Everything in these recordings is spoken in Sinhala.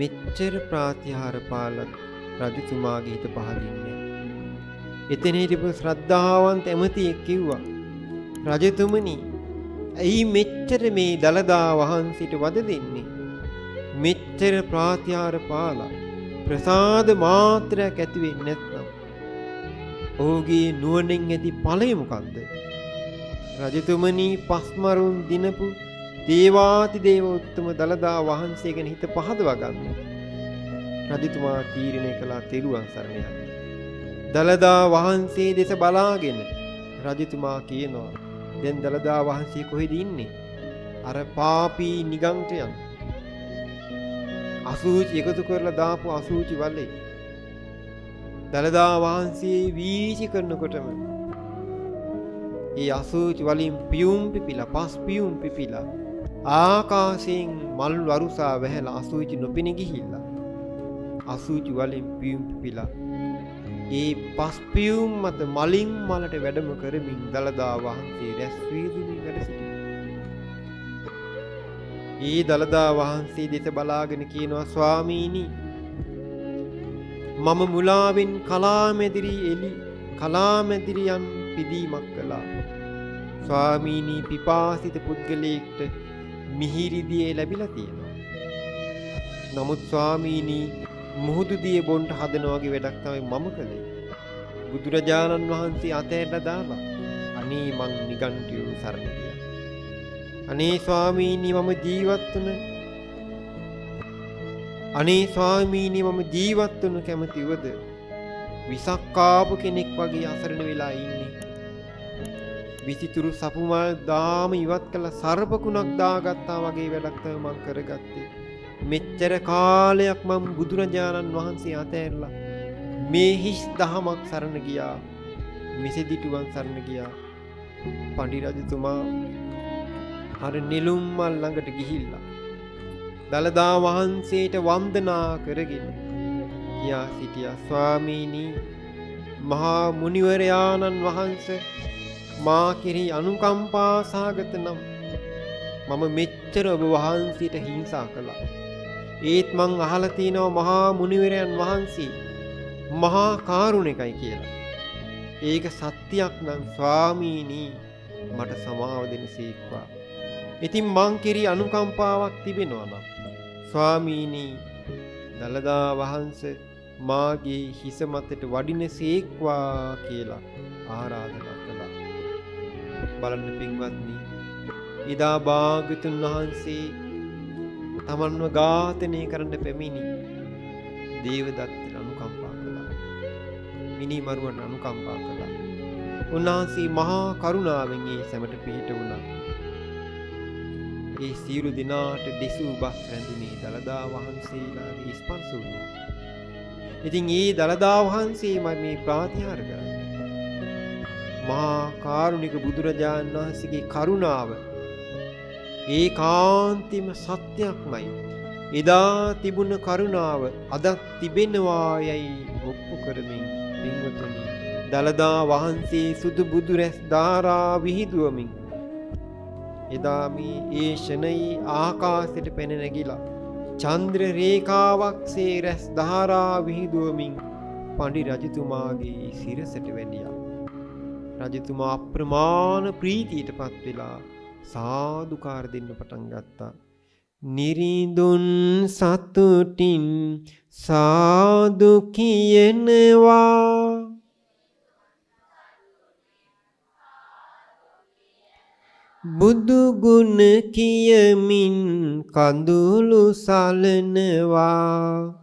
මෙච්චර ප්‍රාතිහාර පාලත් රජතුමාගේ හිත පහදින්නේ. එතන හිටපු ශ්‍රද්ධාවන්ත ඇමතියෙක් කිව්වා රජතුමනි ඇයි මෙච්චර මේ දළදා වහන්සිට වද දෙන්නේ? මෙච්චර ප්‍රාතිහාර පාලා ප්‍රසාද මාත්‍රයක් ඇති වෙන්නේ නැත්නම් ඔහුගේ නුවණින් ඇති ඵලය මොකද්ද? රජතුමනි පස්මරුන් දිනපු දේවාති දේව උත්තම දළදා වහන්සේ ගැන හිත පහදවා ගන්න. රජතුමා තීරණය කළා තෙරුවන් සරණ යන්න. දළදා වහන්සේ දෙස බලාගෙන රජතුමා කියනවා දැන් දළදා වහන්සේ කොහෙද ඉන්නේ? අර පාපී නිගණ්ඨයන් අසූචි එකතු කරලා දාපු අසූචි වලේ දළදා වහන්සේ වීසි කරනකොටම ඒ අසූචි වලින් පියුම් පිපිලා පස් පියුම් පිපිලා ආකාශයෙන් මල් වරුසා වැහැලා අසූචි නොපෙනී ගිහිල්ලා අසූචි වලින් පියුම් පිපිලා ඒ පස් පියුම් මත මලින් මලට වැඩම කරමින් දළදා වහන්සේ රැස් වීදුමින් වැඩ සිටිනවා. ඒ දළදා වහන්සේ දෙස බලාගෙන කියනවා ස්වාමීනි මම මුලාවෙන් කලාමැදිරියන් පිදීමක් කළා. ස්වාමීනි පිපාසිත පුද්ගලයෙක්ට මිහිරි දිය ලැබිලා තියෙනවා. නමුත් ස්වාමීනි මුහුදු දිය බොන්න හදනවා වගේ වැඩක් තමයි මම කළේ. බුදුරජාණන් වහන්සේ අතහැරලා දාලා අනේ මං නිගණ්ඨයෝ සරණ ගියා. අනේ ස්වාමීනි මම ජීවත් වුණ කැමතිවද විසක් කාපු කෙනෙක් වගේ අසරණ වෙලා ඉන්නේ. විසිතුරු සපුමල් දාම ඉවත් කළ සර්පකුණක් දාගත්තා වගේ වැඩක් තමයි මං කරගත්තේ. මෙච්චර කාලයක් මම බුදුරජාණන් වහන්සේ අතහැරලා මේ හිස් දහමක් සරණ ගියා. මිසදිටුවන් සරණ ගියා. පඬි රජතුමා අර නිලුම් මල් ළඟට ගිහිල්ලා දළදා වහන්සේට වන්දනා කරගෙන කියා සිටියා ස්වාමීනි මහා මුනිවරයාණන් වහන්සේ මා කෙරෙහි අනුකම්පා සහගත නම් මම මෙච්චර ඔබ වහන්සේට හිංසා කළා. ඒත් මං අහලා තිනවා මහා මුනිවරයන් වහන්සේ මහා කාරුණිකයි කියලා. ඒක සත්‍යයක් නම් ස්වාමීනි මට සමාව දෙනසේක්වා. ඉතින් මං කෙරෙහි අනුකම්පාවක් තිබෙනවා නම් ස්වාමීනි දළදා වහන්සේ මාගේ හිස මතට වඩිනසේක්වා කියලා ආරාධනා කළා. බලන්න පින්වත්නි ඉදා භාග්‍යවතුන් වහන්සේ තමන්ව ඝාතනය කරන්න පැමිණි දේවදත්තට අනුකම්පා කළා. මිනිමරුවන්ට අනුකම්පා කළා. උන්වහන්සේ මහා කරුණාවෙන් ඒ සැමට පිහිට වුණා. ඒ සියලු දිනාට දෙසූ බස් රැඳුනේ දළදා වහන්සේලාගේ ස්පර්ශ වුණේ. ඉතින් ඒ දළදා වහන්සේම මේ ප්‍රාතිහාර කරන්නේ. මහා කාරුණික බුදුරජාණන් වහන්සේගේ කරුණාව ඒකාන්තිම සත්‍යයක්මයි. එදා තිබුණ කරුණාව අදත් තිබෙනවා යයි ඔප්පු කරමින් පින්වතුනි දළදා වහන්සේ සුදු බුදු රැස් ධාරා විහිදුවමින් එදා මේ ඒ ෂණයේ ආකාශයට පැන නැගිලා චන්ද්‍ර රේඛාවක්සේ රැස් ධාරා විහිදුවමින් පඬි රජතුමාගේ සිරසට වැදියා. රජතුමා අප්‍රමාණ ප්‍රීතියටපත් වෙලා සාදුකාර දෙන්න පටන් ගත්තා. නිරිඳුන් සතුටින් සාදු කියනවා බුදු ගුණ කියමින් කඳුළු සලනවා.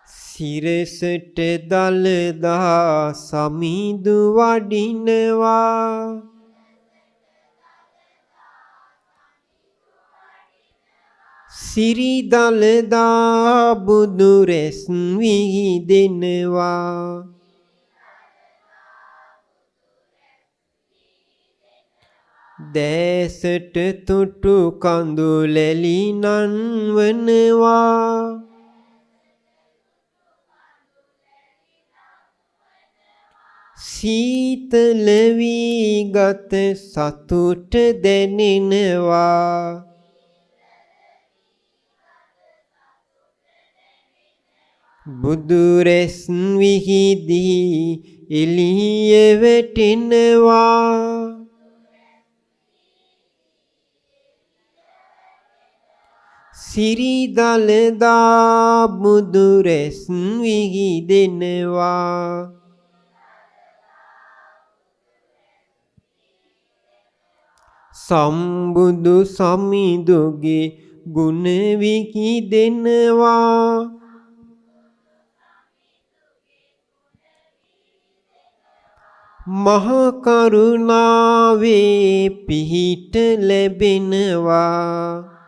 සිරසට දළදා සමිඳු වඩිනවා. සිරි දළදා බුදු රැස් විහිදෙනවා. දැසට තුටු කඳුලැලි නන්වනවා. සීතල වී ගත සතුට දැනෙනවා. බුදුරැස් විහිදී එළිය වැටෙනවා. සිරිදලදා බුදුරැස් විහිදෙනවා. සම්බුදු සමිඳුගේ ගුණ විහිදෙනවා. මහ කරුණාවේ පිහිට ලැබෙනවා.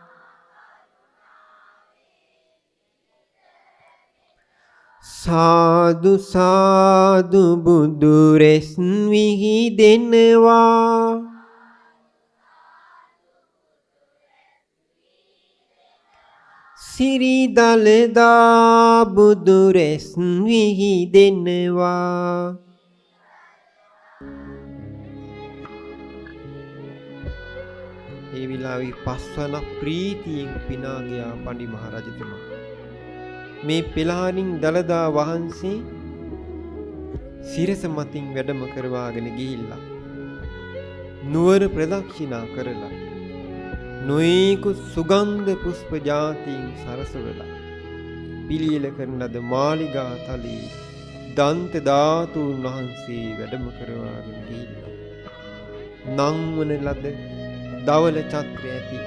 සාදු සාදු බුදුරැස් විහිදෙනවා. සිරිදලදා බුදුරැස් විහිදෙනවා. ඒ විලාවේ පස්වන ප්‍රීතියෙන් පිනා ගියා පඬි මහරජතුමා. මේ පෙළහරින් දළදා වහන්සේ සිරස මතින් වැඩම කරවාගෙන ගිහිල්ලා නුවර ප්‍රදක්ෂිනා කරලා නොයෙකුත් සුගන්ධ පුෂ්ප ජාතීන් සරසවලා පිළියෙල කරන ලද මාලිගා තලයේ දන්ත ධාතුන් වහන්සේ වැඩම කරවාගෙන ගිහිල්ලා නංවන ලද දවල චත්‍රය ඇති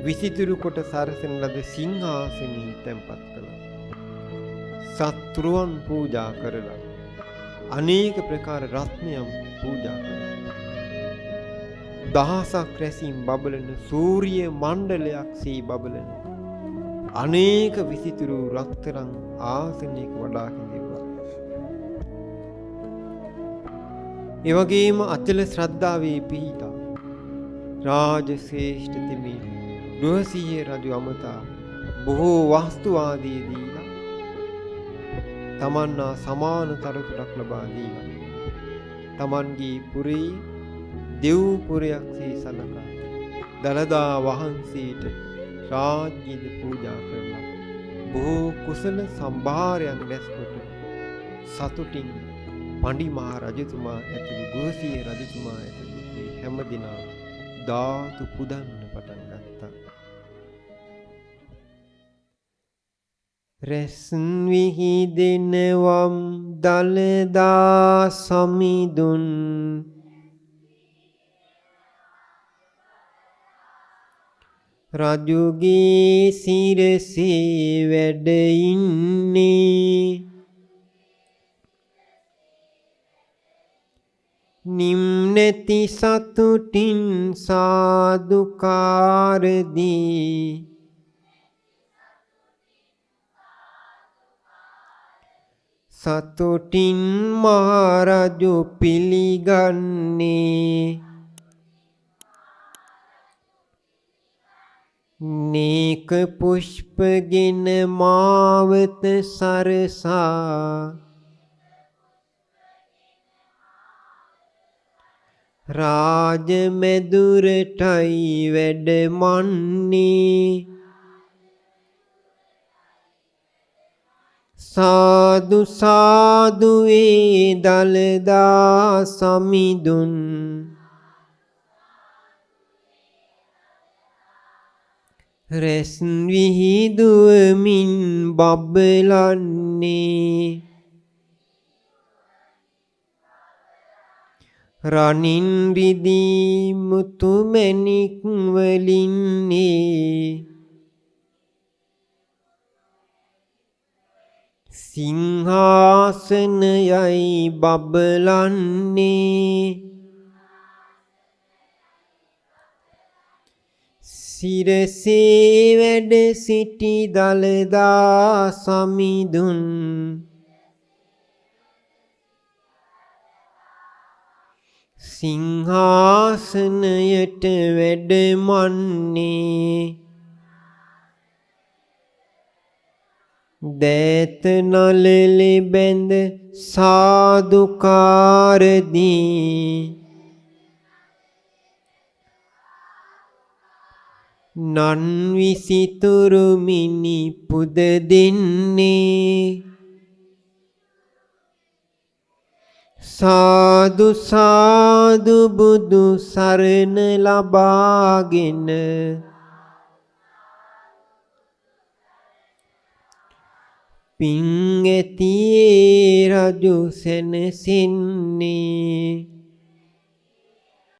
විසිතුරු කොට සරසන ලද සිංහාසනී තැන්පත් කළා. සත්‍රුවන් පූජා කරලා අනේක ප්‍රකාර රත්නයන් පූජා කළා. දහසක් රැසින් බබලන සූර්ය මණ්ඩලයක් සේ බබලන අනේක විසිතුරු රත්තරන් ආසනයක වඩා හිඳිරුවා. එවැගේම අචල ශ්‍රද්ධාවේ පිහිටා රාජශ්‍රේෂ්ඨ තෙමේ රුවසිංහ රජු අමතා බොහෝ වස්තු ආදී දීලා තමන්නා සමාන තරතුරක් ලබා දීලා තමන්ගේ පුරේ දෙව් පුරයක් සේ සලකා දළදා වහන්සේට රාජ්‍යද පූජා කරලා බොහෝ කුසල සම්භාරයන් රැස්කොට සතුටින් පඬි මහ රජතුමා ඇතුළු ගෝසිය රජතුමා ඇතුළු මේ හැම දිනා ධාතු පුදන්න පටන් ගත්තා. රැස් විහිදෙනවම් දළදා සමිඳුන් රජුගේ සිරසේ වැඩ ඉන්නේ නිම්නති සතුටින් සාදුකාරදී සතුටින් මහරජු පිළිගන්නේ නේක පුෂ්පගෙන මාවත සරසා රාජමෙදුරටයි වැඩමන්නේ සාදු සාදු වේ දළදා සමිඳුන් රැස් විහිදුවමින් බබලන්නේ රනින් රිදී මුතු මැණික් වලින්නේ සිංහාසනයයි බබලන්නේ සිරසේ වැඩ සිටි දළදා සමිඳුන් සිංහාසනයට වැඩමන්නේ දෑත නළලේ බැඳ සාදුකාරදී නන් විසිතුරු මිනි පුද දෙන්නේ සාදු සාදු බුදු සරණ ලබාගෙන පිං ඇතියේ රජු සැනසෙන්නේ